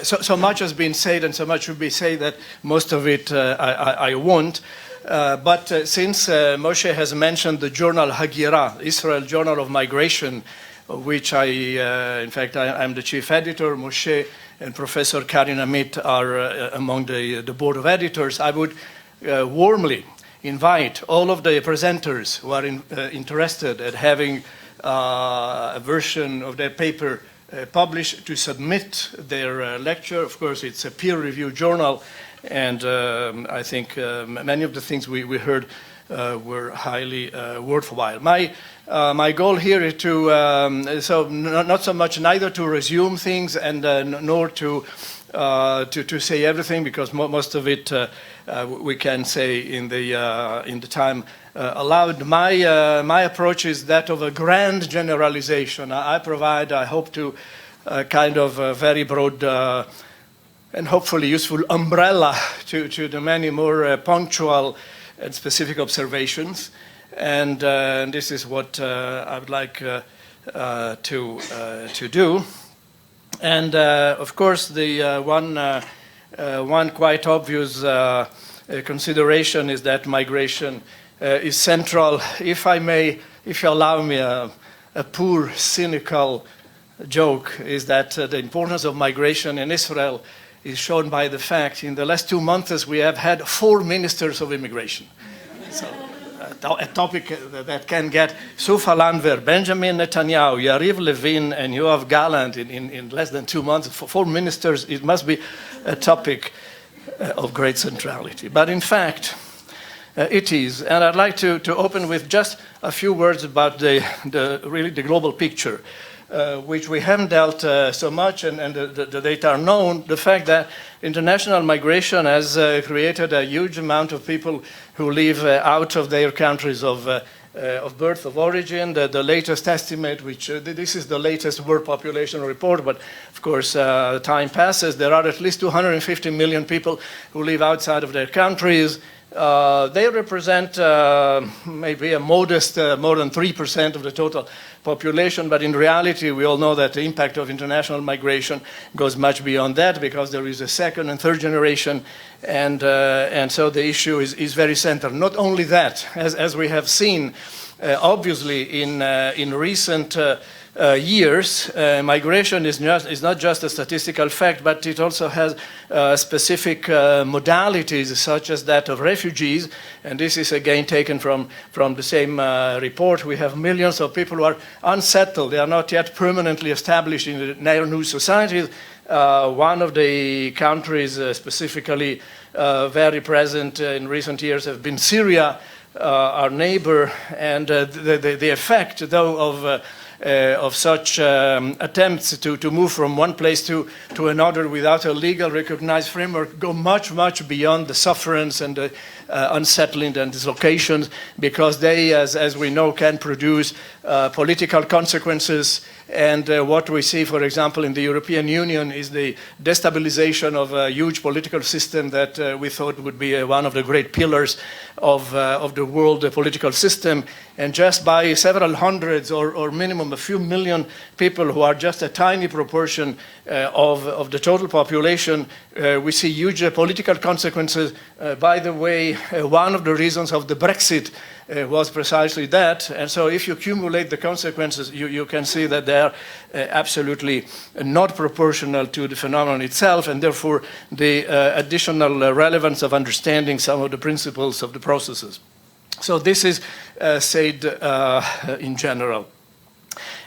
so much has been said, and so much should be said that most of it I won't. But since Moshe has mentioned the journal Hagira, Israel Journal of Migration, which in fact, I'm the chief editor. Moshe and Professor Karin Amit are among the board of editors. I would warmly invite all of the presenters who are interested at having a version of their paper published to submit their lecture. Of course, it's a peer-reviewed journal, and I think many of the things we heard were highly worthwhile. My goal here is to, not so much neither to resume things and nor to say everything, because most of it we can say in the time allowed. My approach is that of a grand generalization. I hope to kind of a very broad and hopefully useful umbrella to the many more punctual and specific observations. And this is what I would like to do. And of course, the one quite obvious consideration is that migration is central. If you allow me a poor, cynical joke, is that the importance of migration in Israel is shown by the fact in the last 2 months we have had 4 ministers of immigration. So, a topic that can get Sofa Landwehr, Benjamin Netanyahu, Yariv Levin, and Yoav Gallant in less than 2 months. For 4 ministers, it must be a topic of great centrality. But in fact, it is. And I'd like to open with just a few words about really the global picture, which we haven't dealt so much, and the data are known. The fact that international migration has created a huge amount of people who live out of their countries of birth, of origin. The latest estimate, which this is the latest world population report, but of course time passes, there are at least 250 million people who live outside of their countries. They represent maybe a modest more than 3% of the total population, but in reality we all know that the impact of international migration goes much beyond that, because there is a second and third generation, and so the issue is very central. Not only that, as we have seen obviously in recent years, migration is not just a statistical fact, but it also has specific modalities, such as that of refugees. And this is again taken from the same report. We have millions of people who are unsettled. They are not yet permanently established in their new societies. One of the countries specifically very present in recent years have been Syria, our neighbor, and the effect, though, of such attempts to move from one place to another without a legal recognized framework go much beyond the sufferance and the unsettling and dislocations, because they, as we know, can produce political consequences. And what we see, for example, in the European Union is the destabilization of a huge political system that we thought would be one of the great pillars of the world political system. And just by several hundreds or minimum a few million people, who are just a tiny proportion of the total population, we see huge political consequences. By the way, one of the reasons of the Brexit was precisely that. And so if you accumulate the consequences, you can see that they are absolutely not proportional to the phenomenon itself, and therefore the additional relevance of understanding some of the principles of the processes. So this is said in general.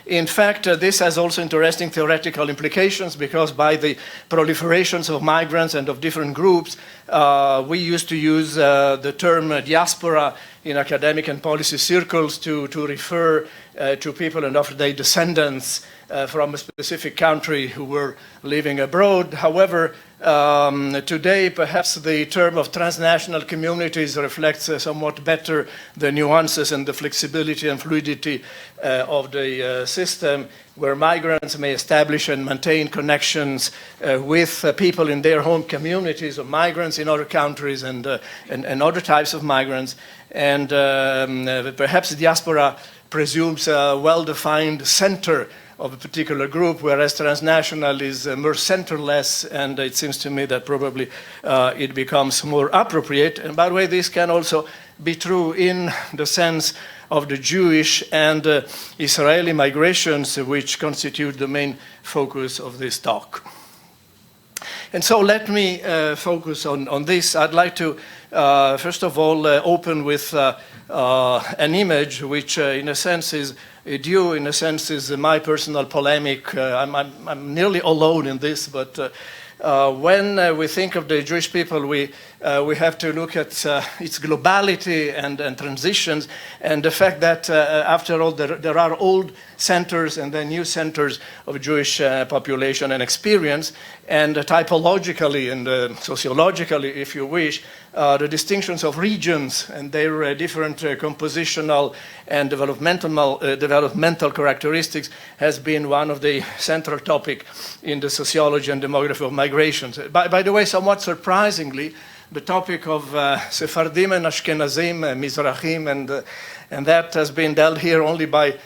In fact, this has also interesting theoretical implications, because by the proliferations of migrants and of different groups, we used to use the term diaspora in academic and policy circles to refer to people and often their descendants from a specific country who were living abroad. However, today perhaps the term of transnational communities reflects somewhat better the nuances and the flexibility and fluidity of the system, where migrants may establish and maintain connections with people in their home communities, or migrants in other countries, and other types of migrants. And perhaps diaspora presumes a well-defined center of a particular group, whereas transnational is more centerless, and it seems to me that probably it becomes more appropriate. And by the way, this can also be true in the sense of the Jewish and Israeli migrations, which constitute the main focus of this talk. And so let me focus on this. I'd like to, first of all, open with an image which, in a sense, is due, in a sense, is my personal polemic. I'm nearly alone in this, but when we think of the Jewish people, we have to look at its globality and transitions, and the fact that, after all, there are old centers and then new centers of Jewish population and experience, and typologically and sociologically, if you wish, the distinctions of regions and their different compositional and developmental characteristics has been one of the central topic in the sociology and demography of migrations. By the way, somewhat surprisingly, the topic of Sephardim and Ashkenazim, Mizrahim, and that has been dealt here only by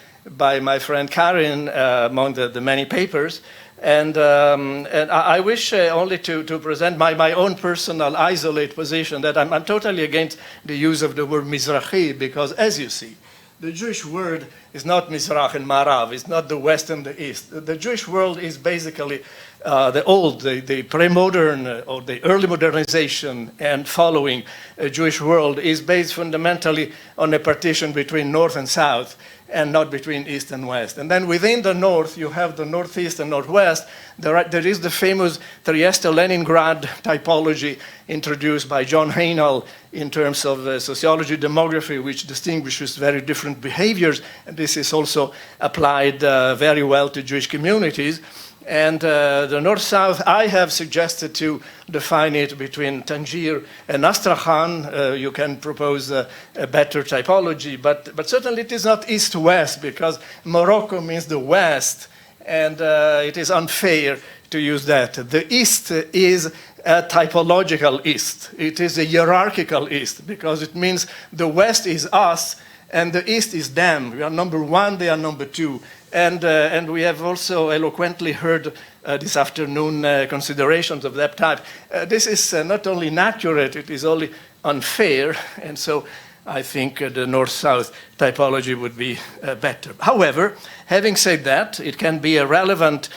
my friend Karin among the many papers. And I wish only to present my own personal isolate position that I'm totally against the use of the word Mizrahi, because as you see, the Jewish word is not Mizrach and Marav, it's not the West and the East. The Jewish world is basically the pre-modern or the early modernization and following Jewish world is based fundamentally on a partition between North and South, and not between East and West. And then within the North, you have the Northeast and Northwest. There is the famous Trieste-Leningrad typology introduced by John Haynal in terms of sociology demography, which distinguishes very different behaviors. And this is also applied very well to Jewish communities. And the North-South, I have suggested to define it between Tangier and Astrakhan. You can propose a better typology, but certainly it is not East-West, because Morocco means the West, and it is unfair to use that. The East is a typological East. It is a hierarchical East, because it means the West is us, and the East is them. We are number one, they are number two. And we have also eloquently heard this afternoon considerations of that type. This is not only inaccurate, it is only unfair, and so I think the North-South typology would be better. However, having said that, it can be a relevant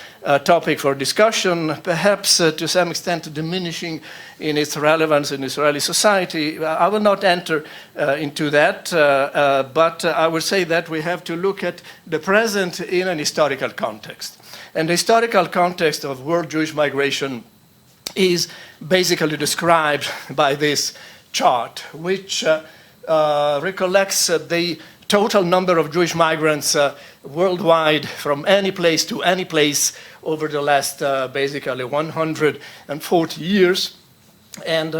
topic for discussion, perhaps to some extent diminishing in its relevance in Israeli society. I will not enter into that, but I will say that we have to look at the present in an historical context. And the historical context of world Jewish migration is basically described by this chart, which recollects the total number of Jewish migrants worldwide from any place to any place over the last basically 140 years. And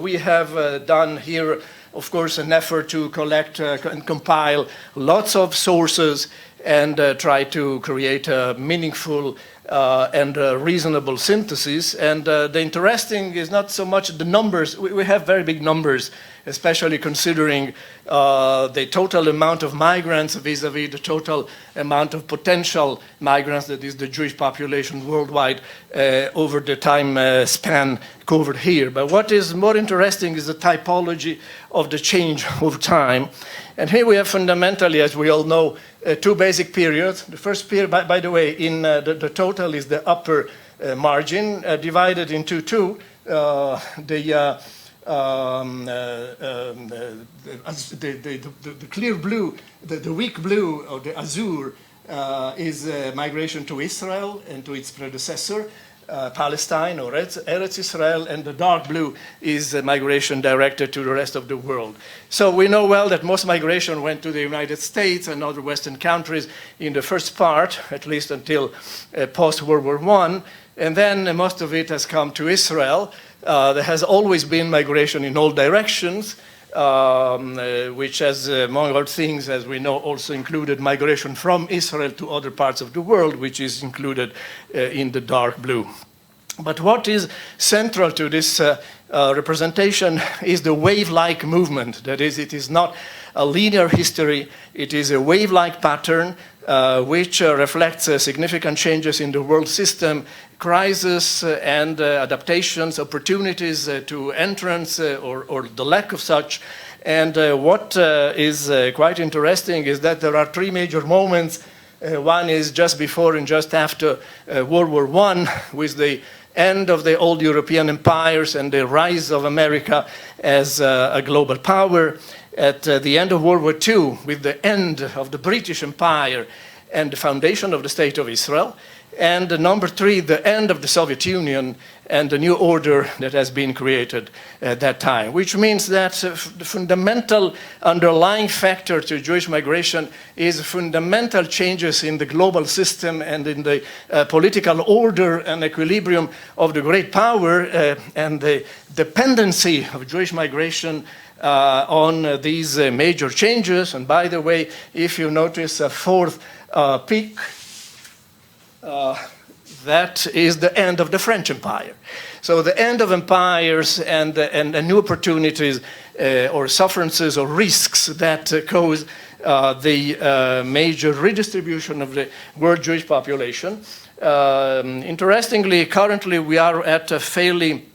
we have done here, of course, an effort to collect and compile lots of sources and try to create a meaningful and reasonable synthesis. And the interesting is not so much the numbers. We have very big numbers, especially considering the total amount of migrants vis-a-vis the total amount of potential migrants, that is the Jewish population worldwide, over the time span covered here. But what is more interesting is the typology of the change over time. And here we have fundamentally, as we all know, two basic periods. The first period, by the way, in the total is the upper margin, divided into two. The clear blue, the weak blue, or the azure, is migration to Israel and to its predecessor, Palestine or Eretz Israel, and the dark blue is migration directed to the rest of the world. So we know well that most migration went to the United States and other Western countries in the first part, at least until post-World War I, and then most of it has come to Israel. There has always been migration in all directions, which has, among other things, as we know, also included migration from Israel to other parts of the world, which is included in the dark blue. But what is central to this representation is the wave-like movement. That is, it is not a linear history, it is a wave-like pattern which reflects significant changes in the world system, crises and adaptations, opportunities to entrance or the lack of such. And what is quite interesting is that there are three major moments. One is just before and just after World War I, with the end of the old European empires and the rise of America as a global power. At the end of World War II, with the end of the British Empire and the foundation of the State of Israel. And number three, the end of the Soviet Union and the new order that has been created at that time, which means that the fundamental underlying factor to Jewish migration is fundamental changes in the global system and in the political order and equilibrium of the great power and the dependency of Jewish migration on these major changes. And by the way, if you notice a fourth peak, that is the end of the French Empire. So the end of empires and new opportunities or sufferances or risks that cause the major redistribution of the world Jewish population. Interestingly, currently we are at a fairly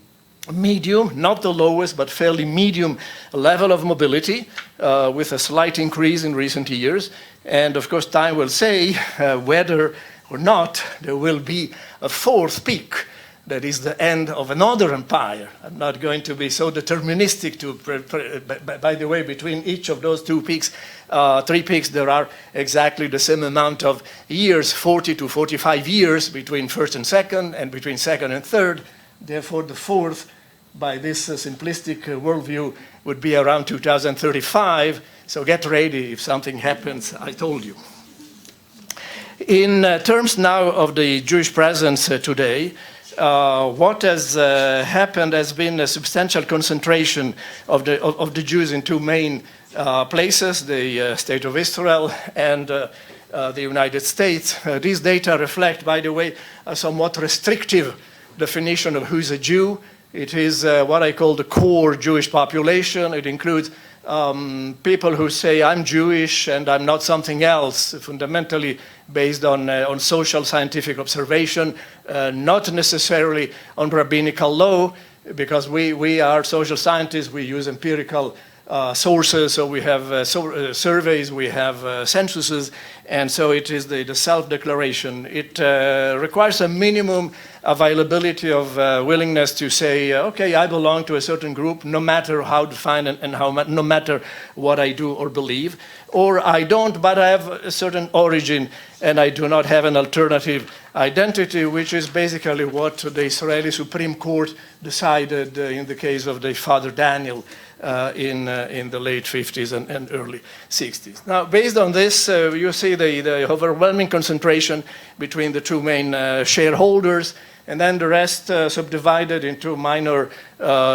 medium, not the lowest, but fairly medium level of mobility with a slight increase in recent years. And of course, time will say whether or not there will be a fourth peak that is the end of another empire. I'm not going to be so deterministic by the way, between each of those two peaks, three peaks, there are exactly the same amount of years, 40 to 45 years between first and second, and between second and third. Therefore, the fourth, by this simplistic worldview, would be around 2035. So get ready if something happens, I told you. In terms now of the Jewish presence today, what has happened has been a substantial concentration of the Jews in two main places, the State of Israel and the United States. These data reflect, by the way, a somewhat restrictive definition of who's a Jew. It is what I call the core Jewish population. It includes people who say, I'm Jewish and I'm not something else, fundamentally based on social scientific observation, not necessarily on rabbinical law, because we are social scientists, we use empirical sources, so we have surveys, we have censuses, and so it is the self-declaration. It requires a minimum availability of willingness to say, okay, I belong to a certain group, no matter how defined and no matter what I do or believe, or I don't, but I have a certain origin and I do not have an alternative identity, which is basically what the Israeli Supreme Court decided in the case of the Father Daniel in the late 50s and early 60s. Now, based on this, you see the overwhelming concentration between the two main shareholders, and then the rest subdivided into minor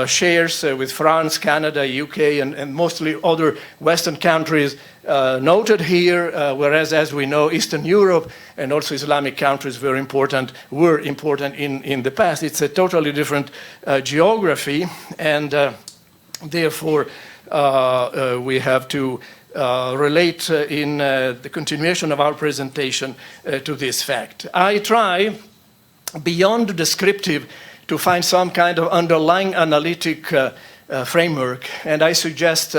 shares with France, Canada, UK, and mostly other Western countries noted here, whereas, as we know, Eastern Europe and also Islamic countries were important in the past. It's a totally different geography, and therefore, we have to relate in the continuation of our presentation to this fact. I try, beyond descriptive, to find some kind of underlying analytic framework, and I suggest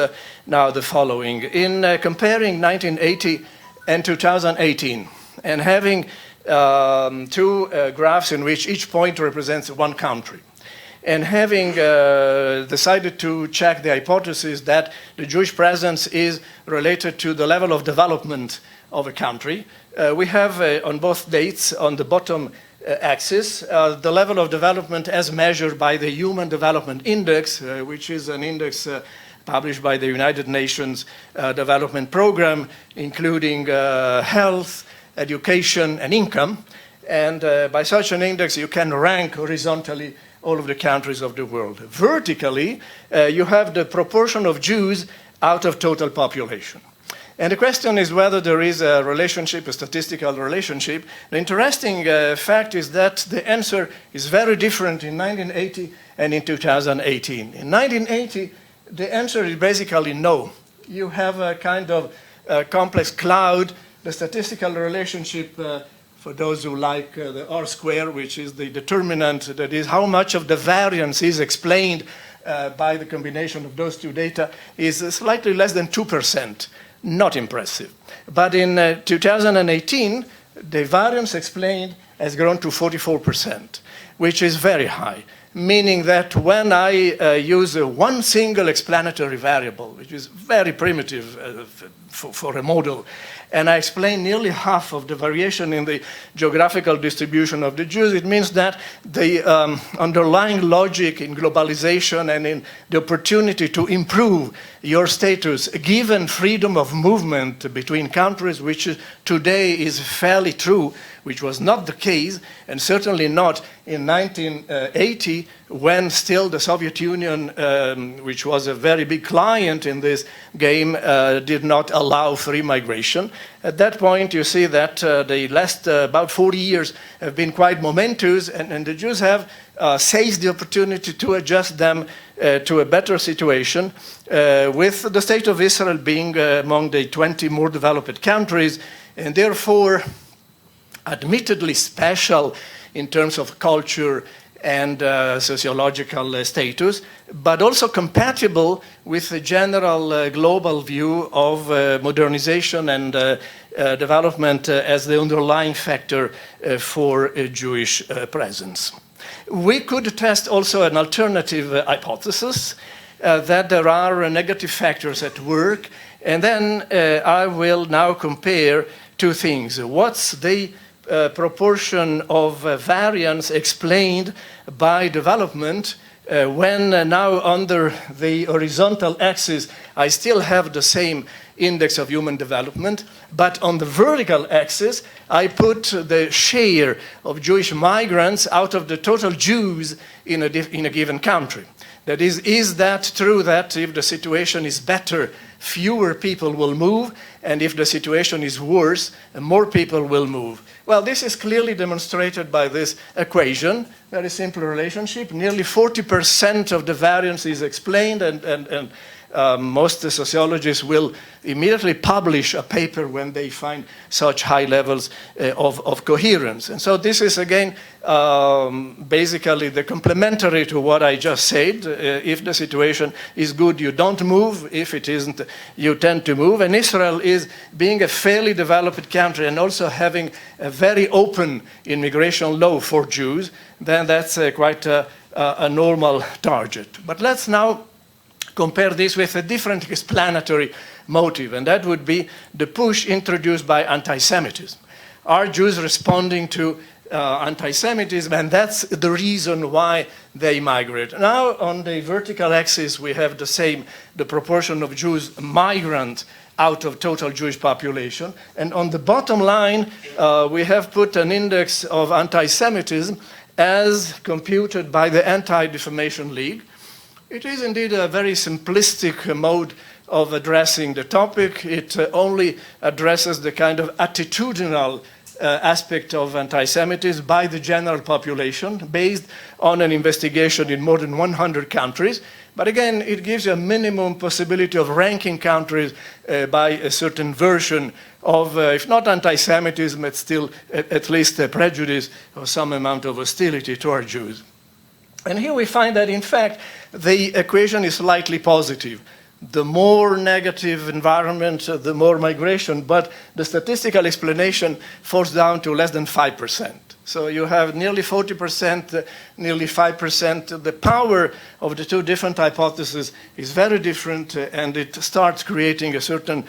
now the following. In comparing 1980 and 2018, and having two graphs in which each point represents one country, and having decided to check the hypothesis that the Jewish presence is related to the level of development of a country, we have on both dates on the bottom axis the level of development as measured by the Human Development Index, which is an index published by the United Nations Development Program, including health, education, and income. And by such an index, you can rank horizontally all of the countries of the world. Vertically, you have the proportion of Jews out of total population. And the question is whether there is a relationship, a statistical relationship. The interesting fact is that the answer is very different in 1980 and in 2018. In 1980, the answer is basically no. You have a kind of complex cloud. The statistical relationship, for those who like the R square, which is the determinant, that is how much of the variance is explained by the combination of those two data, is slightly less than 2%. Not impressive. But in 2018, the variance explained has grown to 44%, which is very high, meaning that when I use one single explanatory variable, which is very primitive for a model, and I explain nearly half of the variation in the geographical distribution of the Jews, it means that the underlying logic in globalization and in the opportunity to improve your status, given freedom of movement between countries, which today is fairly true, which was not the case, and certainly not in 1980, when still the Soviet Union, which was a very big client in this game, did not allow free migration. At that point, you see that the last about 40 years have been quite momentous, and the Jews have seized the opportunity to adjust them to a better situation, with the state of Israel being among the 20 more developed countries, and therefore admittedly special in terms of culture and sociological status, but also compatible with the general global view of modernization and development as the underlying factor for a Jewish presence. We could test also an alternative hypothesis that there are negative factors at work, and then I will now compare two things. What's the proportion of variance explained by development when now under the horizontal axis I still have the same index of human development, but on the vertical axis I put the share of Jewish migrants out of the total Jews in a given country. That is that true that if the situation is better, fewer people will move, and if the situation is worse, more people will move? Well, this is clearly demonstrated by this equation, very simple relationship. Nearly 40% of the variance is explained, and most sociologists will immediately publish a paper when they find such high levels of coherence. And so this is, again, basically the complementary to what I just said. If the situation is good, you don't move. If it isn't, you tend to move. And Israel is being a fairly developed country and also having a very open immigration law for Jews, then that's quite a normal target. But let's now compare this with a different explanatory motive, and that would be the push introduced by anti-Semitism. Are Jews responding to anti-Semitism, and that's the reason why they migrate? Now, on the vertical axis, we have the proportion of Jews migrant out of total Jewish population, and on the bottom line, we have put an index of anti-Semitism as computed by the Anti-Defamation League. It is indeed a very simplistic mode of addressing the topic. It only addresses the kind of attitudinal aspect of anti-Semitism by the general population, based on an investigation in more than 100 countries. But again, it gives you a minimum possibility of ranking countries by a certain version of, if not anti-Semitism, it's still at least a prejudice or some amount of hostility toward Jews. And here we find that, in fact, the equation is slightly positive. The more negative environment, the more migration, but the statistical explanation falls down to less than 5%. So you have nearly 40%, nearly 5%. The power of the two different hypotheses is very different, and it starts creating a certain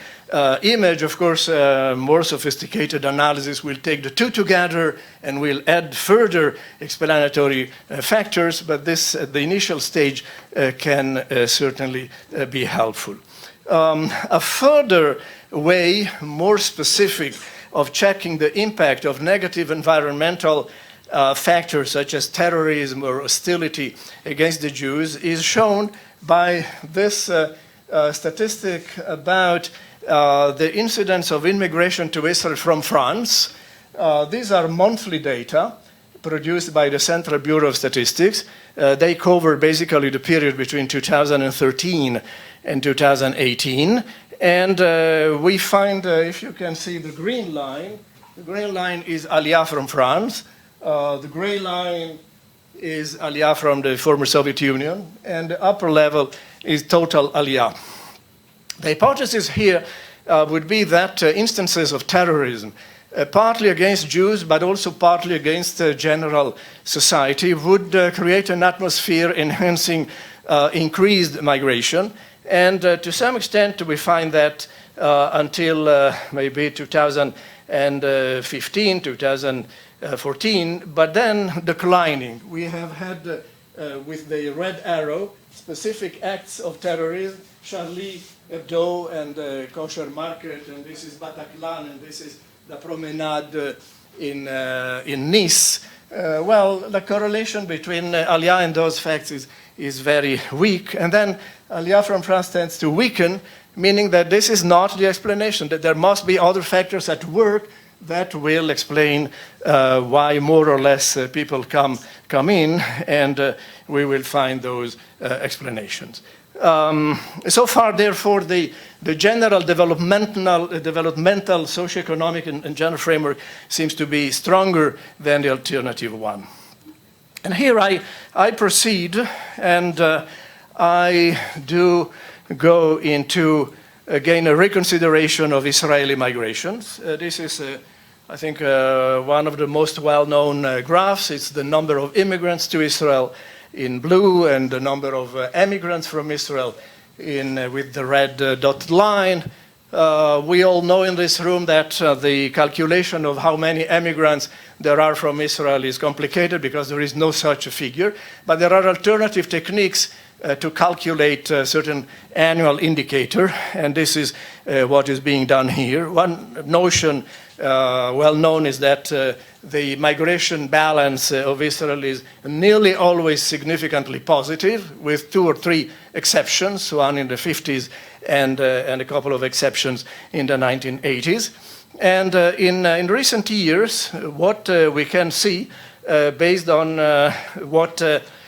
image. Of course, more sophisticated analysis will take the two together and will add further explanatory factors, but this, at the initial stage, can certainly be helpful. A further way, more specific, of checking the impact of negative environmental factors such as terrorism or hostility against the Jews is shown by this statistic about the incidence of immigration to Israel from France. These are monthly data produced by the Central Bureau of Statistics. They cover basically the period between 2013 and 2018. And we find, if you can see the green line is Aliyah from France. The gray line is Aliyah from the former Soviet Union. And the upper level is total Aliyah. The hypothesis here would be that instances of terrorism, partly against Jews, but also partly against general society, would create an atmosphere enhancing increased migration. And to some extent, we find that until maybe 2015, 2014, but then declining. We have had, with the red arrow, specific acts of terrorism, Charlie Hebdo and Kosher Market, and this is Bataclan, and this is the Promenade in Nice. Well, the correlation between Aliyah and those facts is very weak. And then Aliyah from France tends to weaken, meaning that this is not the explanation, that there must be other factors at work that will explain why more or less people come in, and we will find those explanations. So far, therefore, the general developmental socioeconomic and general framework seems to be stronger than the alternative one. And here I proceed, and I do go into, again, a reconsideration of Israeli migrations. This is, I think, one of the most well-known graphs. It's the number of immigrants to Israel in blue, and the number of emigrants from Israel with the red dotted line. We all know in this room that the calculation of how many emigrants there are from Israel is complicated because there is no such a figure, but there are alternative techniques to calculate a certain annual indicator, and this is what is being done here. One notion well known is that the migration balance of Israel is nearly always significantly positive, with 2 or 3 exceptions, one in the 50s and a couple of exceptions in the 1980s. And in recent years, what we can see, based on what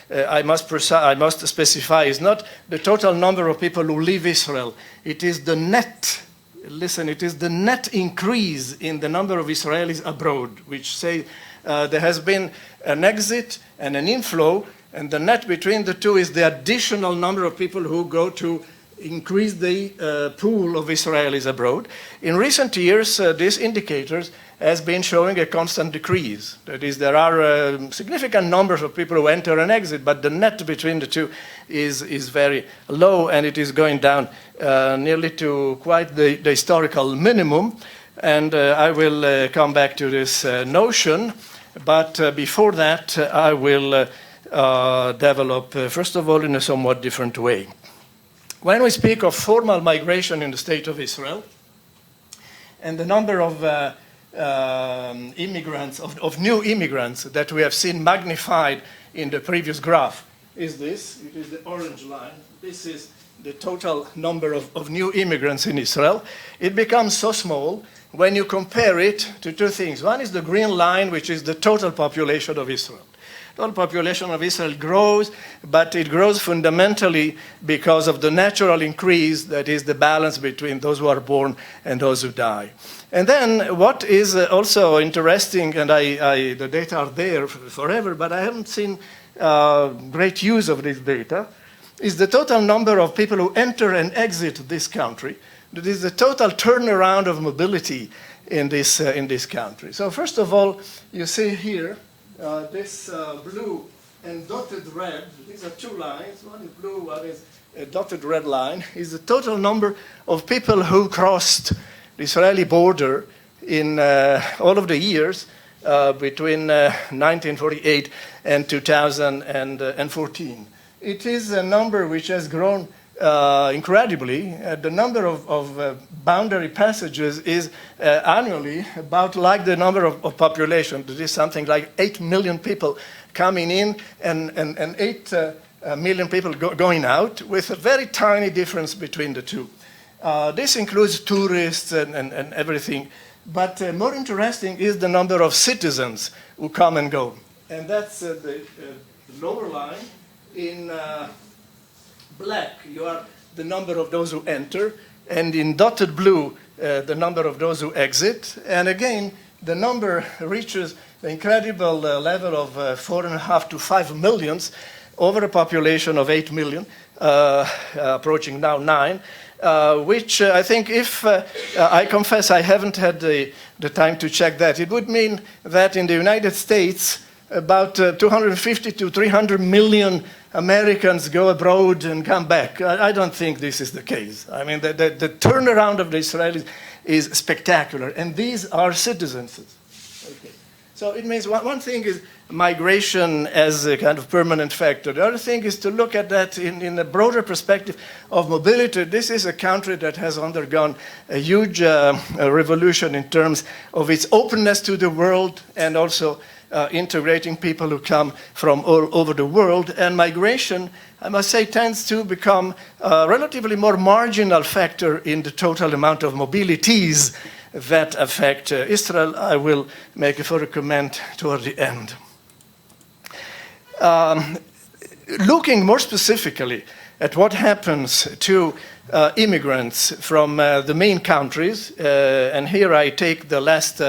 I must specify, is not the total number of people who leave Israel. It is the net. Listen, it is the net increase in the number of Israelis abroad, which say there has been an exit and an inflow, and the net between the two is the additional number of people who go to increase the pool of Israelis abroad. In recent years, these indicators has been showing a constant decrease. That is, there are significant numbers of people who enter and exit, but the net between the two is very low, and it is going down nearly to quite the historical minimum. And I will come back to this notion, but before that, I will develop, first of all, in a somewhat different way. When we speak of formal migration in the state of Israel, and the number of immigrants, of new immigrants that we have seen magnified in the previous graph, is this. It is the orange line. This is the total number of new immigrants in Israel. It becomes so small when you compare it to 2 things. One is the green line, which is the total population of Israel. The total population of Israel grows, but it grows fundamentally because of the natural increase, that is the balance between those who are born and those who die. And then what is also interesting, and the data are there forever, but I haven't seen great use of this data, is the total number of people who enter and exit this country. That is the total turnaround of mobility in this country. So first of all, you see here, this blue and dotted red, these are 2 lines, one is blue, one is a dotted red line, is the total number of people who crossed the Israeli border in all of the years between 1948 and 2014. It is a number which has grown incredibly. The number of boundary passages is annually about like the number of population. There is something like 8 million people coming in and 8 million people going out, with a very tiny difference between the two. This includes tourists and everything. But more interesting is the number of citizens who come and go. And that's the lower line. In black, you are the number of those who enter, and in dotted blue, the number of those who exit. And again, the number reaches the incredible level of 4.5 to 5 millions over a population of 8 million, approaching now 9, which I think if, I confess I haven't had the time to check that, it would mean that in the United States, about 250 to 300 million Americans go abroad and come back. I don't think this is the case. I mean, the turnaround of the Israelis is spectacular, and these are citizens. Okay. So it means one thing is migration as a kind of permanent factor. The other thing is to look at that in a broader perspective of mobility. This is a country that has undergone a huge revolution in terms of its openness to the world and also integrating people who come from all over the world. And migration, I must say, tends to become a relatively more marginal factor in the total amount of mobilities that affect Israel. I will make a further comment toward the end. Looking more specifically at what happens to immigrants from the main countries, and here I take the last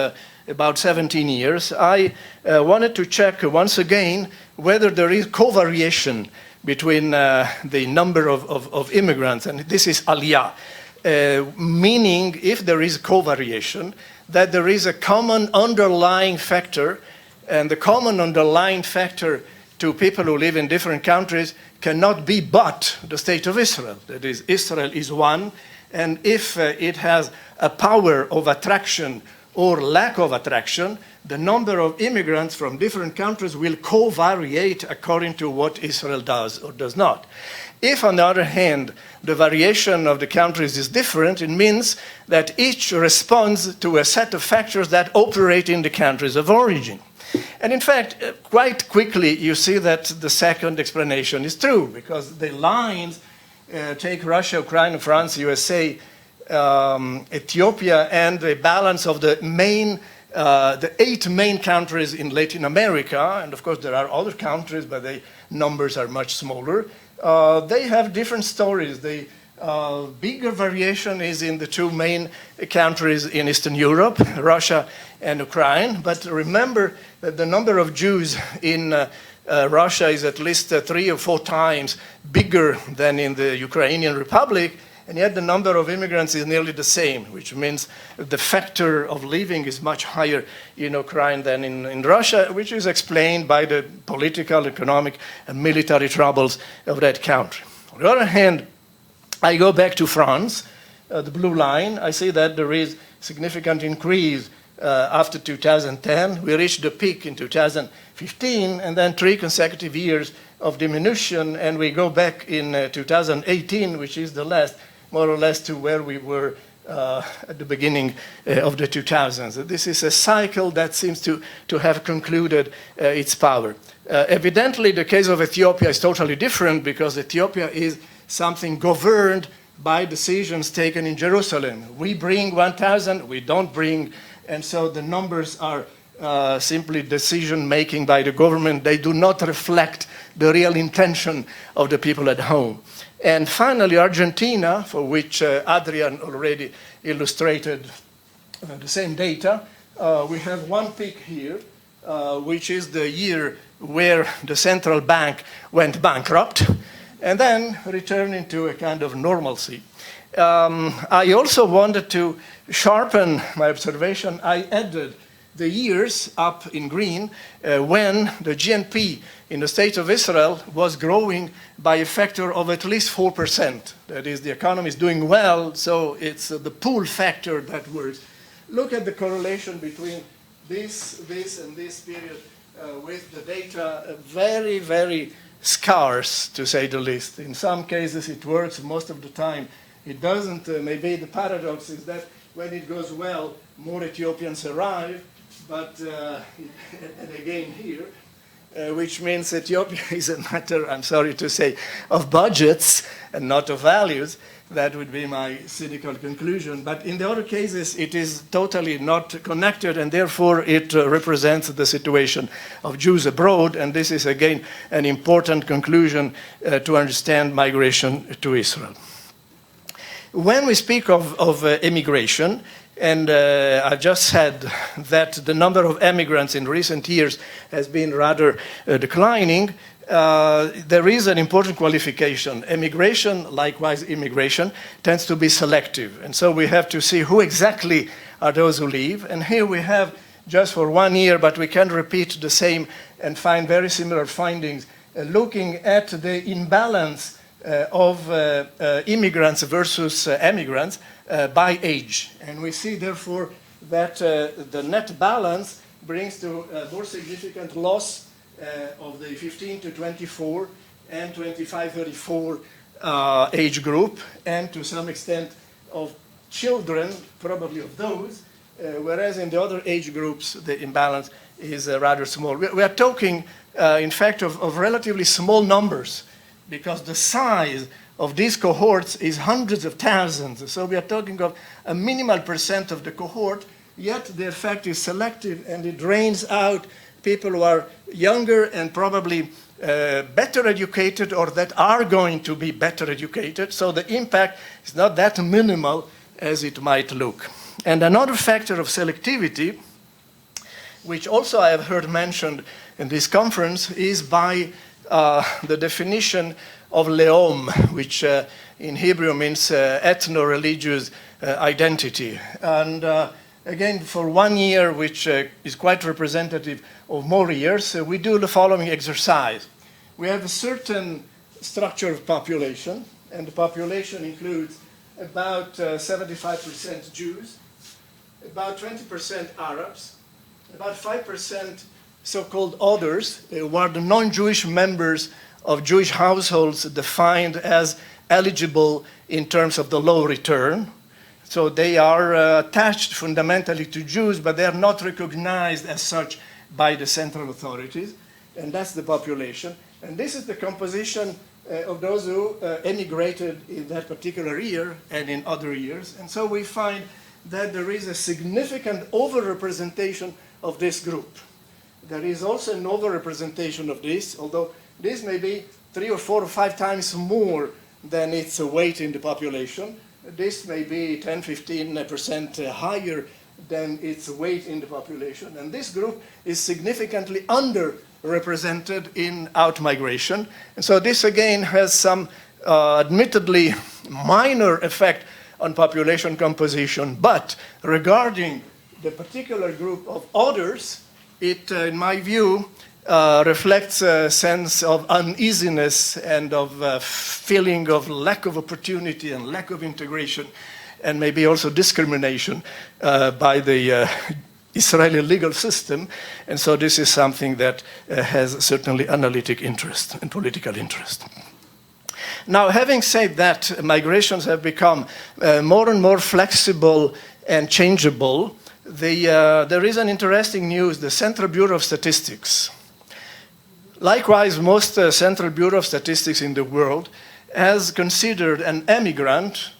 about 17 years, I wanted to check once again whether there is covariation between the number of immigrants, and this is Aliyah, meaning if there is covariation, that there is a common underlying factor, and the common underlying factor to people who live in different countries cannot be but the state of Israel. That is, Israel is one, and if it has a power of attraction or lack of attraction, the number of immigrants from different countries will covariate according to what Israel does or does not. If, on the other hand, the variation of the countries is different, it means that each responds to a set of factors that operate in the countries of origin. And in fact, quite quickly, you see that the second explanation is true, because the lines, take Russia, Ukraine, France, USA, Ethiopia, and the balance of the 8 main countries in Latin America, and of course there are other countries, but the numbers are much smaller, they have different stories. The bigger variation is in the 2 main countries in Eastern Europe, Russia and Ukraine. But remember that the number of Jews in Russia is at least 3 or 4 times bigger than in the Ukrainian Republic, and yet the number of immigrants is nearly the same, which means the factor of living is much higher in Ukraine than in Russia, which is explained by the political, economic, and military troubles of that country. On the other hand, I go back to France, the blue line. I see that there is significant increase after 2010. We reached the peak in 2015, and then 3 consecutive years of diminution, and we go back in 2018, which is the last, more or less to where we were at the beginning of the 2000s. This is a cycle that seems to have concluded its power. Evidently, the case of Ethiopia is totally different, because Ethiopia is something governed by decisions taken in Jerusalem. We bring 1,000, we don't bring, and so the numbers are simply decision-making by the government. They do not reflect the real intention of the people at home. And finally, Argentina, for which Adrian already illustrated the same data, we have one peak here, which is the year where the central bank went bankrupt, and then returned into a kind of normalcy. I also wanted to sharpen my observation. I added the years up in green when the GNP in the State of Israel was growing by a factor of at least 4%. That is, the economy is doing well, so it's the pull factor that works. Look at the correlation between this and this period with the data. Very, very scarce, to say the least. In some cases it works, most of the time it doesn't. Maybe the paradox is that when it goes well, more Ethiopians arrive, but and again here. which means Ethiopia is a matter, I'm sorry to say, of budgets and not of values. That would be my cynical conclusion. But in the other cases, it is totally not connected, and therefore it represents the situation of Jews abroad. And this is, again, an important conclusion to understand migration to Israel. When we speak of immigration, and I just said that the number of immigrants in recent years has been rather declining, there is an important qualification. Immigration, likewise immigration, tends to be selective. And so we have to see who exactly are those who leave. And here we have, just for 1 year, but we can repeat the same and find very similar findings, looking at the imbalance of immigrants versus emigrants by age. And we see, therefore, that the net balance brings to a more significant loss of the 15 to 24 and 25-34 age group, and to some extent of children, probably of those, whereas in the other age groups the imbalance is rather small. We are talking, in fact, of relatively small numbers, because the size of these cohorts is hundreds of thousands. So we are talking of a minimal percent of the cohort, yet the effect is selective, and it drains out people who are younger and probably better educated, or that are going to be better educated. So the impact is not that minimal as it might look. And another factor of selectivity, which also I have heard mentioned in this conference, is by the definition of leom, which in Hebrew means ethno-religious identity. And again, for 1 year, which is quite representative of more years, we do the following exercise. We have a certain structure of population, and the population includes about 75% Jews, about 20% Arabs, about 5% so-called others, who are the non-Jewish members of Jewish households defined as eligible in terms of the law return. So they are attached fundamentally to Jews, but they are not recognized as such by the central authorities. And that's the population. And this is the composition of those who emigrated in that particular year and in other years. And so we find that there is a significant overrepresentation of this group. There is also an overrepresentation of this, although this may be 3 or 4 or 5 times more than its weight in the population. This may be 10-15% higher than its weight in the population. And this group is significantly underrepresented in outmigration. And so this again has some admittedly minor effect on population composition. But regarding the particular group of others, it, in my view, reflects a sense of uneasiness and of feeling of lack of opportunity and lack of integration, and maybe also discrimination by the Israeli legal system. And so this is something that has certainly analytic interest and political interest. Now, having said that, migrations have become more and more flexible and changeable. There is an interesting news. The Central Bureau of Statistics, likewise most Central Bureau of Statistics in the world, has considered an emigrant,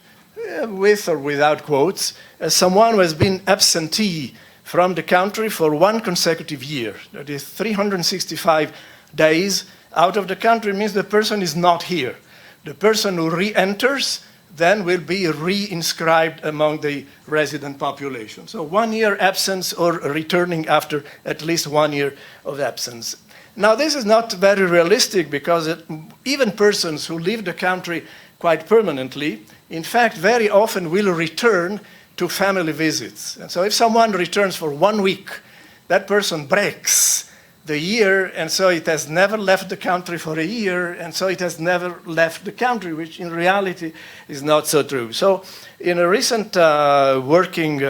with or without quotes, as someone who has been absentee from the country for 1 consecutive year. That is 365 days out of the country means the person is not here. The person who re-enters then will be re-inscribed among the resident population. So 1 year absence or returning after at least 1 year of absence. Now this is not very realistic because even persons who leave the country quite permanently, in fact, very often will return to family visits. And so if someone returns for 1 week, that person breaks the year, and so it has never left the country for a year, and so it has never left the country, which in reality is not so true. So in a recent working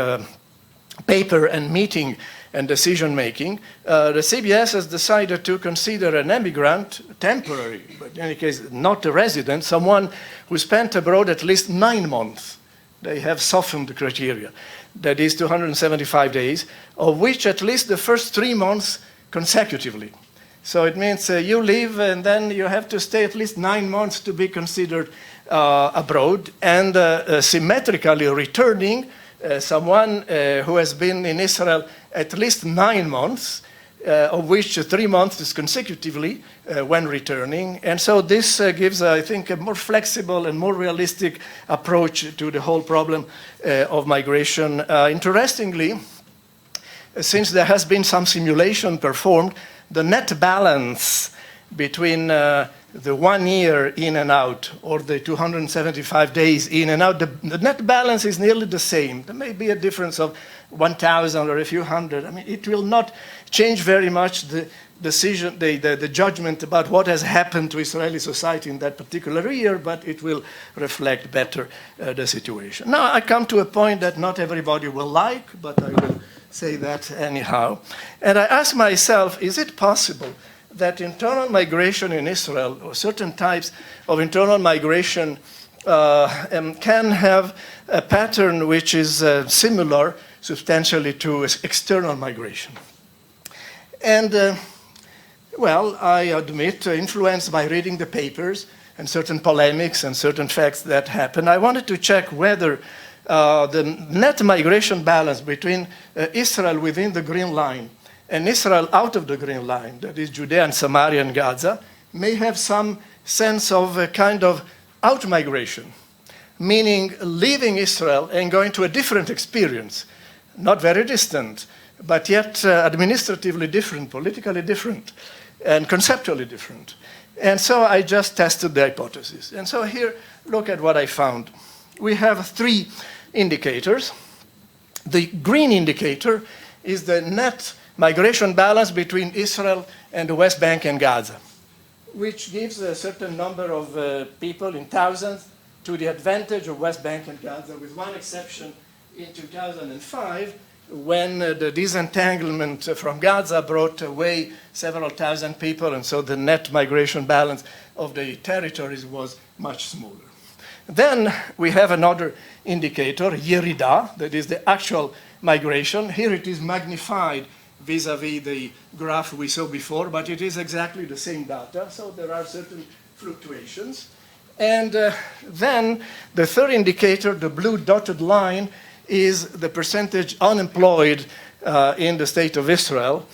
paper and meeting and decision-making, the CBS has decided to consider an emigrant, temporary, but in any case not a resident, someone who spent abroad at least 9 months. They have softened the criteria. That is 275 days, of which at least the first 3 months consecutively. So it means you leave and then you have to stay at least 9 months to be considered abroad. And symmetrically returning, someone who has been in Israel at least 9 months, of which 3 months is consecutively when returning. And so this gives, I think, a more flexible and more realistic approach to the whole problem of migration. Interestingly, since there has been some simulation performed, the net balance between the 1 year in and out or the 275 days in and out, the net balance is nearly the same. There may be a difference of 1,000 or a few hundred. I mean, it will not change very much the decision, the judgment about what has happened to Israeli society in that particular year, but it will reflect better the situation. Now, I come to a point that not everybody will like, but I will say that anyhow. And I ask myself, is it possible that internal migration in Israel, or certain types of internal migration, can have a pattern which is similar substantially to external migration? And, well, I admit, influenced by reading the papers and certain polemics and certain facts that happen, I wanted to check whether the net migration balance between Israel within the Green Line and Israel out of the Green Line, that is Judea and Samaria and Gaza, may have some sense of a kind of out-migration, meaning leaving Israel and going to a different experience, not very distant, but yet administratively different, politically different, and conceptually different. And so I just tested the hypothesis. And so here, look at what I found. We have 3 indicators. The green indicator is the net migration balance between Israel and the West Bank and Gaza, which gives a certain number of people in thousands to the advantage of West Bank and Gaza, with one exception in 2005, when the disentanglement from Gaza brought away several thousand people, and so the net migration balance of the territories was much smaller. Then we have another indicator, Yerida, that is the actual migration. Here it is magnified vis-a-vis the graph we saw before, but it is exactly the same data, so there are certain fluctuations. And then the third indicator, the blue dotted line, is the percentage unemployed in the state of Israel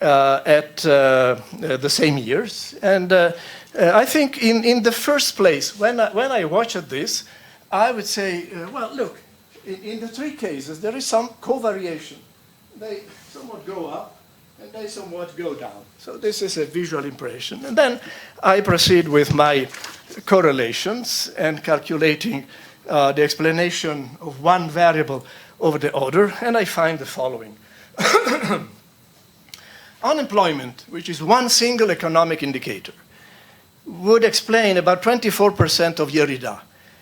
at the same years. And I think in the first place, when I watched this, I would say, well, look, in the 3 cases, there is some covariation. They somewhat go up, and they somewhat go down. So this is a visual impression. And then I proceed with my correlations and calculating the explanation of one variable over the other, and I find the following. Unemployment, which is one single economic indicator, would explain about 24% of Yerida.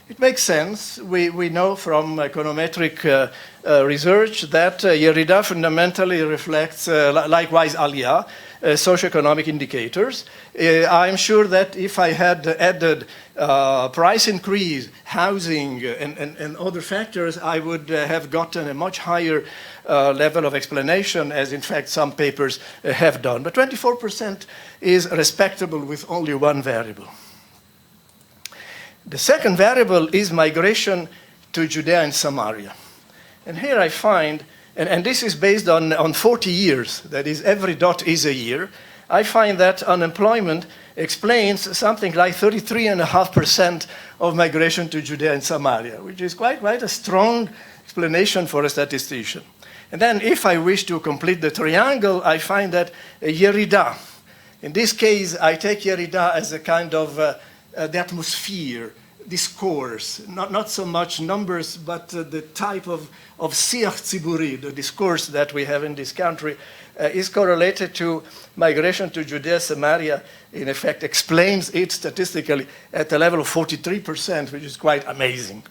It makes sense. We know from econometric research that Yerida fundamentally reflects, likewise Aliyah, socioeconomic indicators. I'm sure that if I had added price increase, housing, and other factors, I would have gotten a much higher level of explanation, as in fact some papers have done. But 24% is respectable with only one variable. The second variable is migration to Judea and Samaria. And here I find, and this is based on 40 years, that is every dot is a year, I find that unemployment explains something like 33.5% of migration to Judea and Samaria, which is quite a strong explanation for a statistician. And then if I wish to complete the triangle, I find that Yerida. In this case, I take Yerida as a kind of the atmosphere, discourse, not so much numbers, but the type of siach tziburi, the discourse that we have in this country, is correlated to migration to Judea, Samaria, in effect explains it statistically at a level of 43%, which is quite amazing.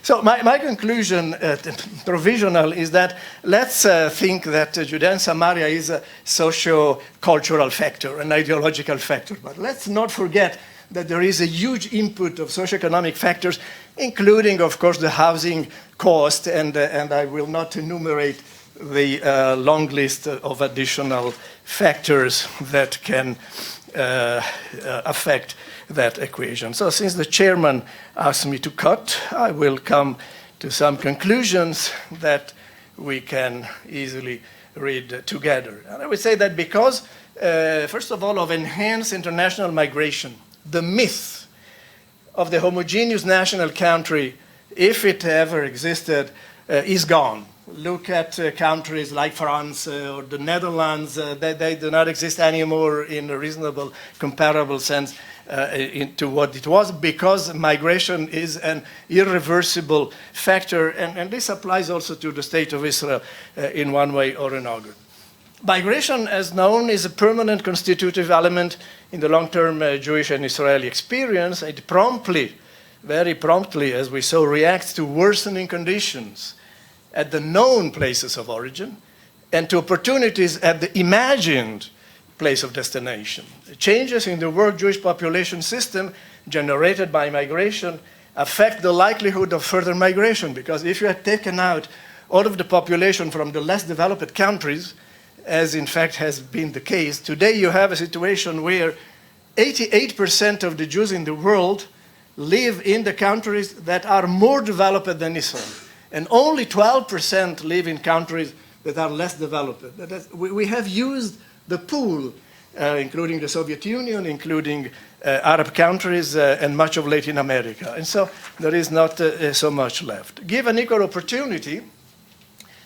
So my conclusion, provisional, is that let's think that Judea and Samaria is a socio-cultural factor, an ideological factor, but let's not forget that there is a huge input of socioeconomic factors, including, of course, the housing cost, and I will not enumerate the long list of additional factors that can affect that equation. So since the chairman asked me to cut, I will come to some conclusions that we can easily read together. And I would say that because, first of all, of enhanced international migration, the myth of the homogeneous national country, if it ever existed, is gone. Look at countries like France or the Netherlands. They do not exist anymore in a reasonable, comparable sense to what it was, because migration is an irreversible factor, and this applies also to the State of Israel in one way or another. Migration, as known, is a permanent constitutive element in the long-term Jewish and Israeli experience. It promptly, very promptly, as we saw, reacts to worsening conditions at the known places of origin and to opportunities at the imagined place of destination. Changes in the world Jewish population system generated by migration affect the likelihood of further migration, because if you had taken out all of the population from the less developed countries, as in fact has been the case, today you have a situation where 88% of the Jews in the world live in the countries that are more developed than Israel, and only 12% live in countries that are less developed. We have used the pool, including the Soviet Union, including Arab countries, and much of Latin America. And so there is not so much left. Given equal opportunity,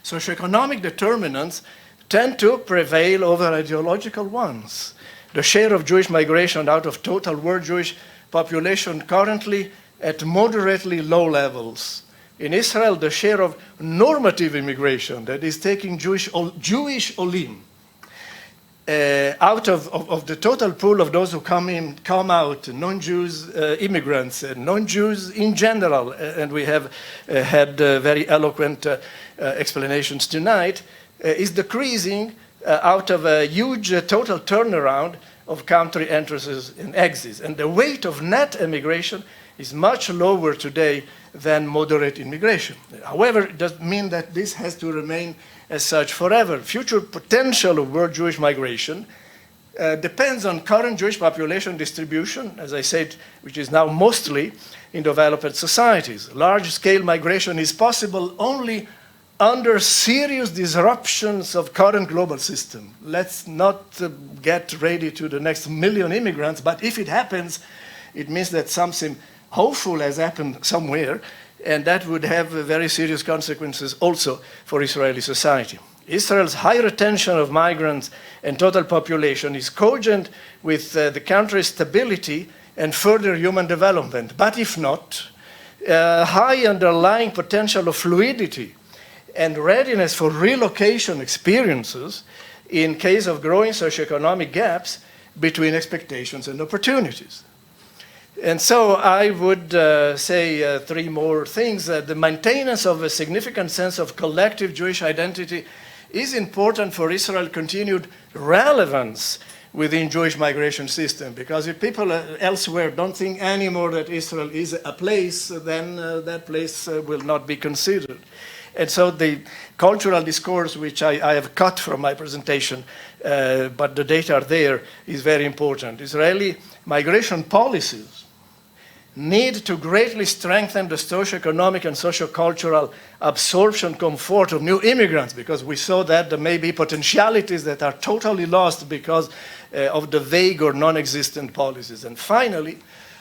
socioeconomic determinants tend to prevail over ideological ones. The share of Jewish migration out of total world Jewish population currently at moderately low levels. In Israel, the share of normative immigration, that is taking Jewish olim, out of the total pool of those who come out, non-Jews immigrants, non-Jews in general, and we have had very eloquent explanations tonight, is decreasing out of a huge total turnaround of country entrances and exits. And the weight of net immigration is much lower today than moderate immigration. However, it doesn't mean that this has to remain as such forever. Future potential of world Jewish migration depends on current Jewish population distribution, as I said, which is now mostly in developed societies. Large-scale migration is possible only under serious disruptions of current global system. Let's not get ready to the next million immigrants, but if it happens, it means that something hopeful has happened somewhere, and that would have very serious consequences also for Israeli society. Israel's high retention of migrants and total population is cogent with the country's stability and further human development. But if not, high underlying potential of fluidity and readiness for relocation experiences in case of growing socioeconomic gaps between expectations and opportunities. And so I would say three more things. The maintenance of a significant sense of collective Jewish identity is important for Israel's continued relevance within Jewish migration system, because if people elsewhere don't think anymore that Israel is a place, then that place will not be considered. And so the cultural discourse, which I have cut from my presentation, but the data are there, is very important. Israeli migration policies need to greatly strengthen the socioeconomic and sociocultural absorption comfort of new immigrants, because we saw that there may be potentialities that are totally lost because of the vague or non-existent policies. And finally,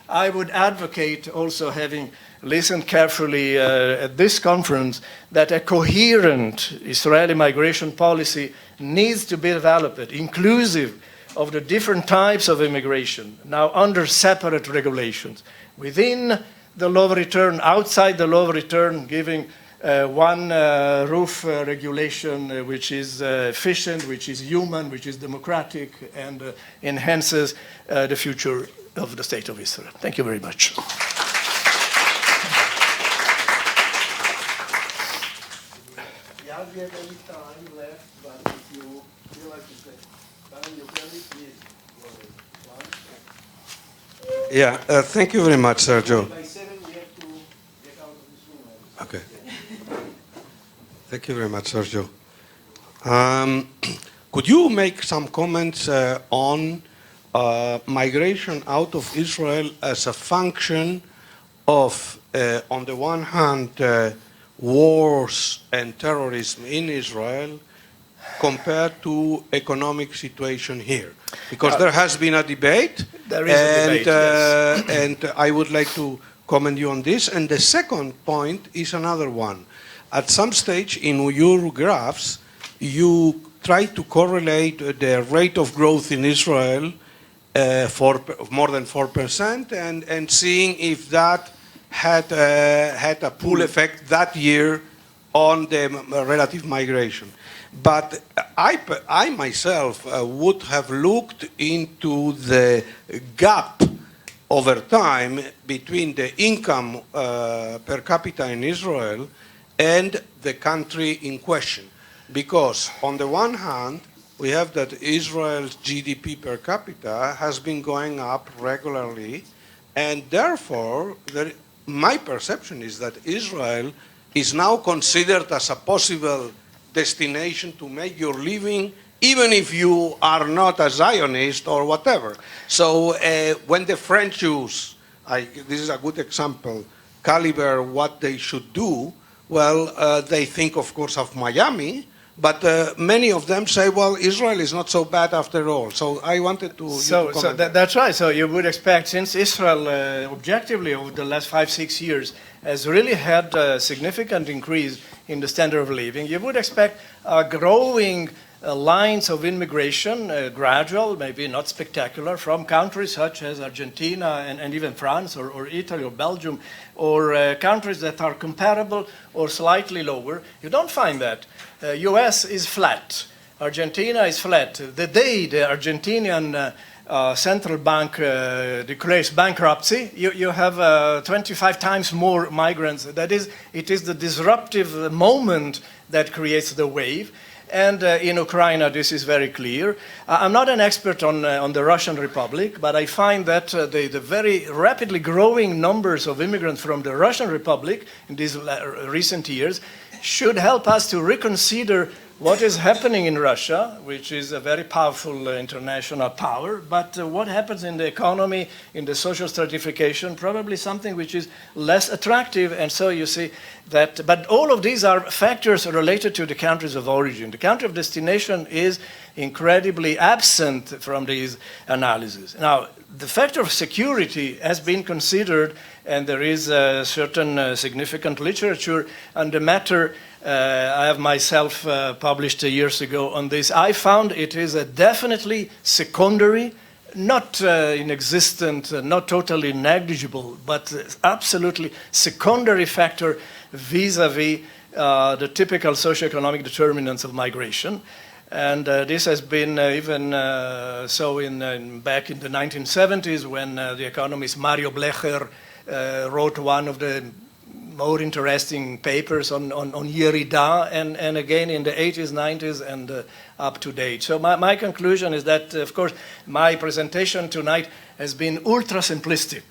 I would advocate, also having listened carefully at this conference, that a coherent Israeli migration policy needs to be developed, inclusive of the different types of immigration, now under separate regulations. Within the law of return, outside the law of return, giving one roof regulation which is efficient, which is human, which is democratic, and enhances the future of the State of Israel. Thank you very much. Yeah, we have any time left, but if you feel like you can, please. Yeah, thank you very much, Sergio. By 7, we have to get out of this room. Okay. Thank you very much, Sergio. Could you make some comments on migration out of Israel as a function of, on the one hand, wars and terrorism in Israel compared to economic situation here? Because there has been a debate. There is a debate, yes. And I would like to comment you on this. And the second point is another one. At some stage in your graphs, you try to correlate the rate of growth in Israel for more than 4% and seeing if that had a pull effect that year on the relative migration. But I myself would have looked into the gap over time between the income per capita in Israel and the country in question. Because on the one hand, we have that Israel's GDP per capita has been going up regularly, and therefore my perception is that Israel is now considered as a possible destination to make your living, even if you are not a Zionist or whatever. So when the French use, this is a good example, caliber what they should do, well, they think, of course, of Miami, but many of them say, well, Israel is not so bad after all. So I wanted to... That's right. So you would expect, since Israel, objectively, over the last 5-6 years, has really had a significant increase in the standard of living, you would expect growing lines of immigration, gradual, maybe not spectacular, from countries such as Argentina and even France or Italy or Belgium, or countries that are comparable or slightly lower. You don't find that. US is flat. Argentina is flat. The day the Argentinian central bank declares bankruptcy, you have 25 times more migrants. That is, it is the disruptive moment that creates the wave. And in Ukraine, this is very clear. I'm not an expert on the Russian Republic, but I find that the very rapidly growing numbers of immigrants from the Russian Republic in these recent years should help us to reconsider what is happening in Russia, which is a very powerful international power, but what happens in the economy, in the social stratification, probably something which is less attractive. And so you see that, but all of these are factors related to the countries of origin. The country of destination is incredibly absent from these analyses. Now, the factor of security has been considered, and there is a certain significant literature on the matter. I have myself published years ago on this. I found it is a definitely secondary, not inexistent, not totally negligible, but absolutely secondary factor vis-a-vis the typical socioeconomic determinants of migration. And this has been even so back in the 1970s when the economist Mario Blecher wrote one of the more interesting papers on Yerida, and again in the 80s, 90s, and up to date. So my conclusion is that, of course, my presentation tonight has been ultra simplistic.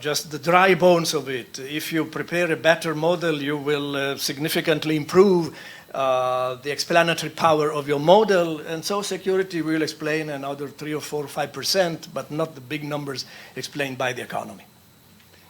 Just the dry bones of it. If you prepare a better model, you will significantly improve the explanatory power of your model, and so security will explain another 3 or 4 or 5%, but not the big numbers explained by the economy.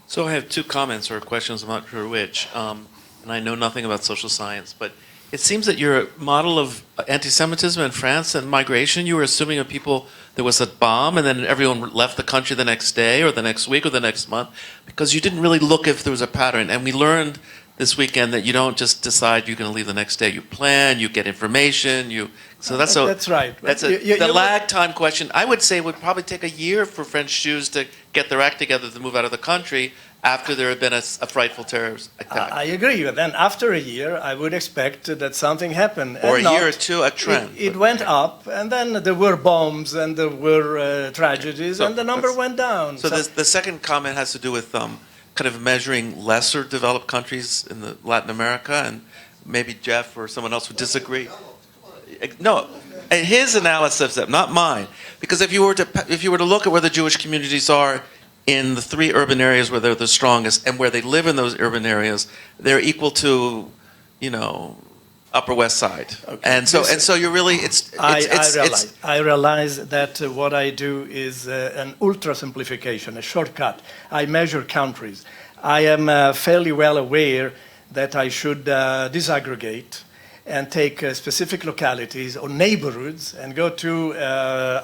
So I have two comments or questions, I'm not sure which, and I know nothing about social science, but it seems that your model of anti-Semitism in France and migration, you were assuming of people there was a bomb and then everyone left the country the next day or the next week or the next month, because you didn't really look if there was a pattern. And we learned this weekend that you don't just decide you're going to leave the next day. You plan, you get information, That's right. That's the lag time question. I would say it would probably take a year for French Jews to get their act together to move out of the country after there had been a frightful terrorist attack. I agree, but then after a year, I would expect that something happened. Or a year or two, a trend. It went up, and then there were bombs, and there were tragedies, and the number went down. So the second comment has to do with kind of measuring lesser developed countries in Latin America, and maybe Jeff or someone else would disagree. No, his analysis, not mine, because if you were to look at where the Jewish communities are in the 3 urban areas where they're the strongest and where they live in those urban areas, they're equal to, Upper West Side. Okay. And so you're really, I realize that what I do is an ultra simplification, a shortcut. I measure countries. I am fairly well aware that I should disaggregate and take specific localities or neighborhoods and go to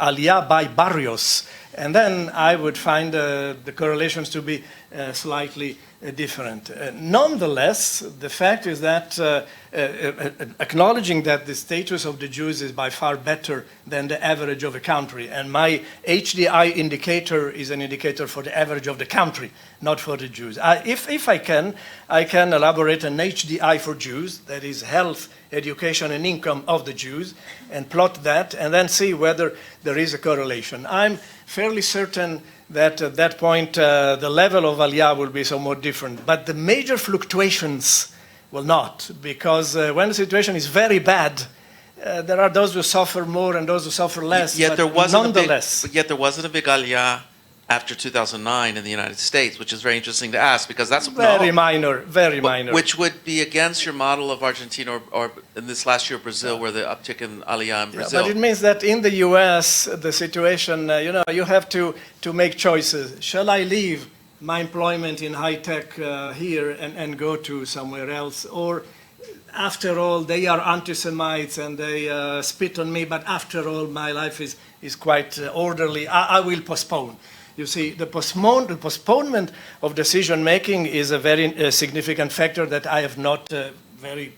Aliyah by barrios. And then I would find the correlations to be slightly different. Nonetheless, the fact is that acknowledging that the status of the Jews is by far better than the average of a country, and my HDI indicator is an indicator for the average of the country, not for the Jews. If I can elaborate an HDI for Jews, that is health, education, and income of the Jews, and plot that, and then see whether there is a correlation. I'm fairly certain that at that point the level of Aliyah will be somewhat different. But the major fluctuations will not, because when the situation is very bad, there are those who suffer more and those who suffer less. Yet there wasn't nonetheless. yet there wasn't a big Aliyah after 2009 in the United States, which is very interesting to ask, because that's very minor, which would be against your model of Argentina or in this last year Brazil, where the uptick in Aliyah in Brazil. But it means that in the U.S. the situation, you have to make choices. Shall I leave my employment in high tech here and go to somewhere else, or after all they are anti-Semites and they spit on me, but after all my life is quite orderly. I will postpone. You see, the postponement of decision-making is a very significant factor that I have not very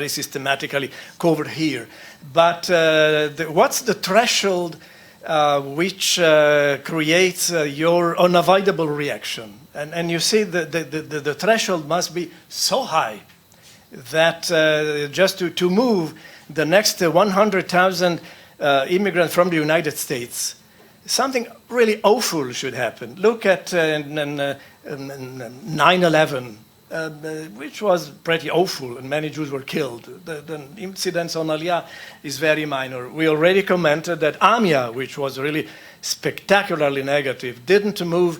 systematically covered here. But what's the threshold which creates your unavoidable reaction? And you see, the threshold must be so high that just to move the next 100,000 immigrants from the United States, something really awful should happen. Look at 9/11, which was pretty awful, and many Jews were killed. The incidence on Aliyah is very minor. We already commented that AMIA, which was really spectacularly negative, didn't move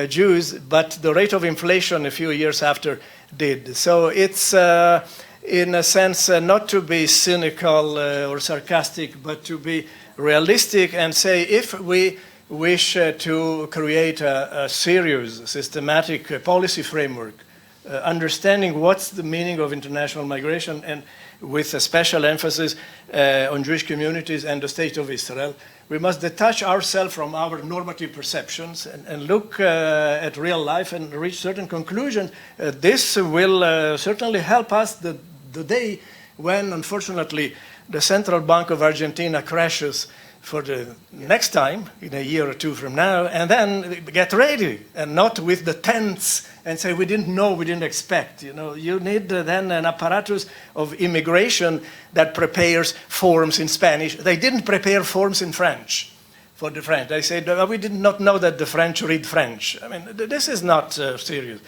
Jews, but the rate of inflation a few years after did. So it's, in a sense, not to be cynical or sarcastic, but to be realistic and say, if we wish to create a serious, systematic policy framework, understanding what's the meaning of international migration, and with a special emphasis on Jewish communities and the State of Israel, we must detach ourselves from our normative perceptions and look at real life and reach certain conclusions. This will certainly help us the day when, unfortunately, the Central Bank of Argentina crashes for the next time, in a year or two from now, and then get ready, and not with the tents and say, we didn't know, we didn't expect. You need then an apparatus of immigration that prepares forms in Spanish. They didn't prepare forms in French for the French. They said, we did not know that the French read French. I mean, this is not serious.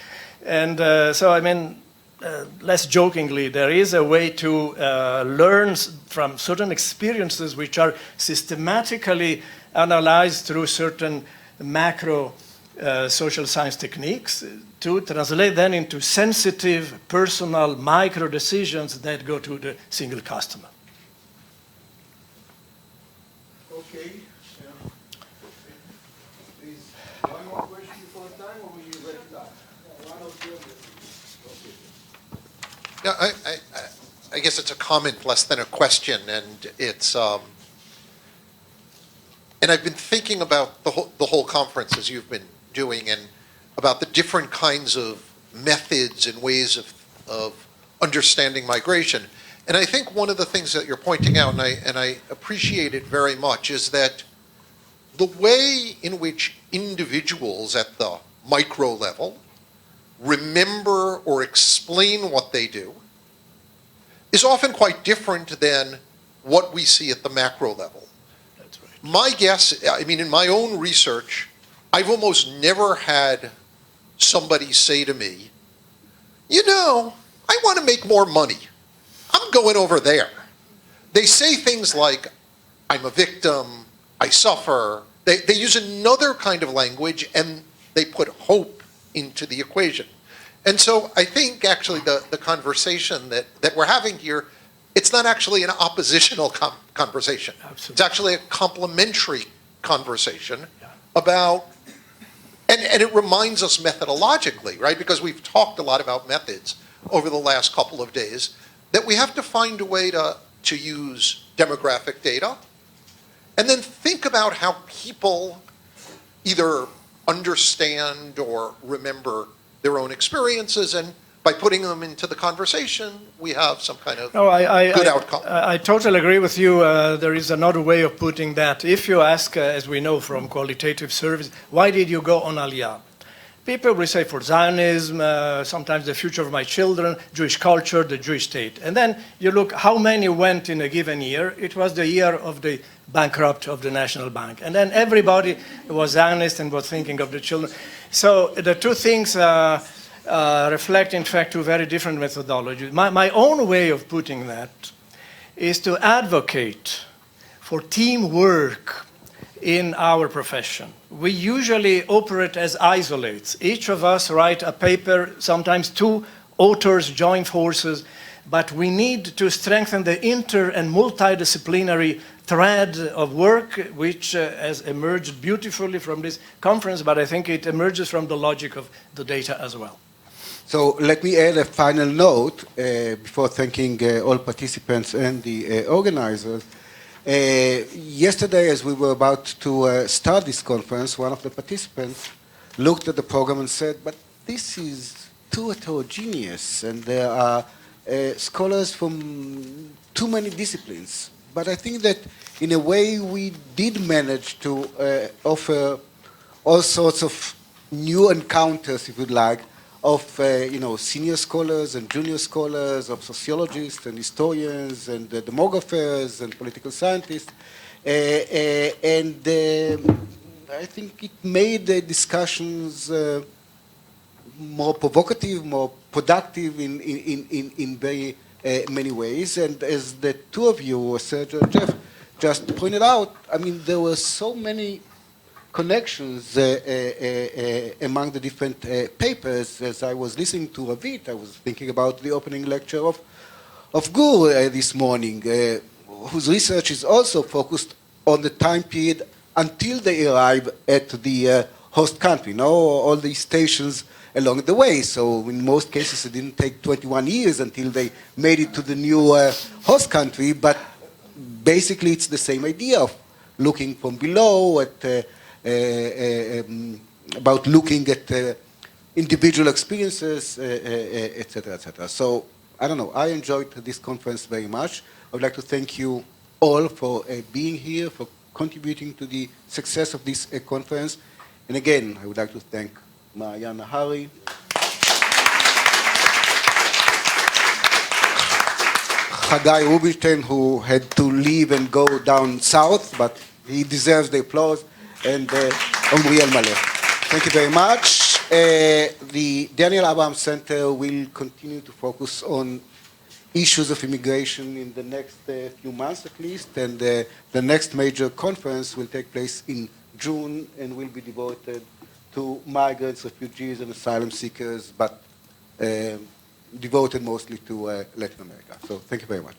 And so, I mean, less jokingly, there is a way to learn from certain experiences which are systematically analyzed through certain macro social science techniques to translate them into sensitive, personal, micro decisions that go to the single customer. Okay. Please, one more question before time, or will you wrap it up? One or two. Yeah, I guess it's a comment less than a question, and it's and I've been thinking about the whole conference as you've been doing, and about the different kinds of methods and ways of understanding migration. And I think one of the things that you're pointing out, and I appreciate it very much, is that the way in which individuals at the micro level remember or explain what they do is often quite different than what we see at the macro level. That's right. My guess, I mean, in my own research, I've almost never had somebody say to me, I want to make more money. I'm going over there. They say things like, I'm a victim, I suffer. They use another kind of language, and they put hope into the equation. And so I think actually the conversation that we're having here, it's not actually an oppositional conversation. Absolutely. It's actually a complementary conversation Yeah. about, and it reminds us methodologically, right? Because we've talked a lot about methods over the last couple of days, that we have to find a way to use demographic data and then think about how people either understand or remember their own experiences, and by putting them into the conversation, we have some kind of good outcome. I totally agree with you. There is another way of putting that. If you ask, as we know from qualitative surveys, why did you go on Aliyah? People will say for Zionism, sometimes the future of my children, Jewish culture, the Jewish state. And then you look how many went in a given year. It was the year of the bankrupt of the National Bank. And then everybody was Zionist and was thinking of the children. So the two things reflect, in fact, two very different methodologies. My own way of putting that is to advocate for teamwork in our profession. We usually operate as isolates. Each of us write a paper, sometimes two authors join forces, but we need to strengthen the inter and multidisciplinary thread of work, which has emerged beautifully from this conference, but I think it emerges from the logic of the data as well. So let me add a final note before thanking all participants and the organizers. Yesterday, as we were about to start this conference, one of the participants looked at the program and said, but this is too heterogeneous, and there are scholars from too many disciplines. But I think that in a way we did manage to offer all sorts of new encounters, if you'd like, of senior scholars and junior scholars, of sociologists and historians and demographers and political scientists. And I think it made the discussions more provocative, more productive in very many ways. And as the two of you, Sergio and Jeff, just pointed out, I mean, there were so many connections among the different papers. As I was listening to Ravit, I was thinking about the opening lecture of Gur this morning, whose research is also focused on the time period until they arrive at the host country, all these stations along the way. So in most cases, it didn't take 21 years until they made it to the new host country, but basically it's the same idea of looking from below at about looking at individual experiences, et cetera, et cetera. So, I don't know, I enjoyed this conference very much. I would like to thank you all for being here, for contributing to the success of this conference. And again, I would like to thank Mariana Hari, Hagai Rubinstein, who had to leave and go down south, but he deserves the applause, and Omri El-Maleh. Thank you very much. The Daniel Abraham Center will continue to focus on issues of immigration in the next few months at least, and the next major conference will take place in June and will be devoted to migrants, refugees, and asylum seekers, but devoted mostly to Latin America. So thank you very much.